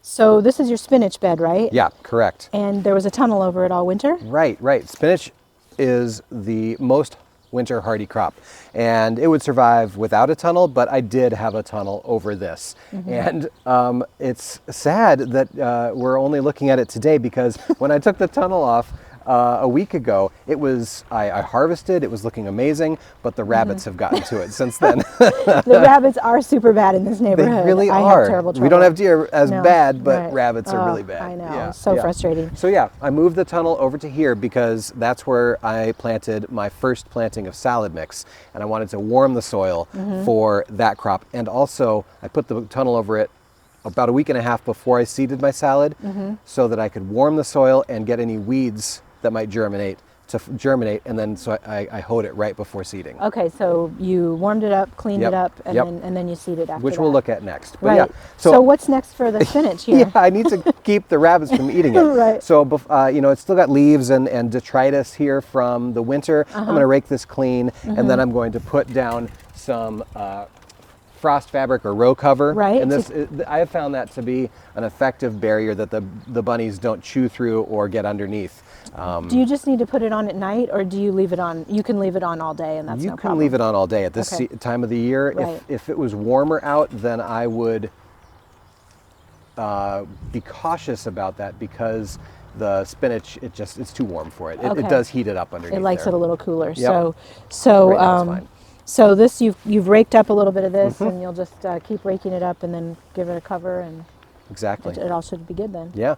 So this is your spinach bed, right? Yeah, correct. And there was a tunnel over it all winter? Right, right. Spinach is the most winter hardy crop, and it would survive without a tunnel, but I did have a tunnel over this. And it's sad that we're only looking at it today, because when I took the tunnel off a week ago, I harvested, it was looking amazing, but the rabbits have gotten to it since then. The rabbits are super bad in this neighborhood. They really I are. have terrible trouble. We don't have deer as No, bad, but right. rabbits are Oh, really bad. I know, Yeah, so yeah. frustrating. So yeah, I moved the tunnel over to here because that's where I planted my first planting of salad mix, and I wanted to warm the soil for that crop. And also, I put the tunnel over it about a week and a half before I seeded my salad, so that I could warm the soil and get any weeds that might germinate to germinate, and then so I hoed it right before seeding. Okay, so you warmed it up, cleaned Yep, it up, and, yep. then you seeded after Which that. we'll look at next. But Right. yeah, So what's next for the spinach here? yeah, I need to keep the rabbits from eating it. Right. So, you know, it's still got leaves and detritus here from the winter. I'm going to rake this clean, and then I'm going to put down some frost fabric or row cover. Right. And I have found that to be an effective barrier that the bunnies don't chew through or get underneath. Do you just need to put it on at night, or do you leave it on? You can leave it on all day, and that's You no can problem. leave it on all day at this Okay. time of the year. Right. If it was warmer out, then I would be cautious about that, because the spinach, it's too warm for it. It Okay. does heat it up underneath. It likes there. it a little cooler. Yep. So Right now it's fine. so this you've raked up a little bit of this, and you'll just keep raking it up, and then give it a cover, and Exactly. it all should be good then. Yeah.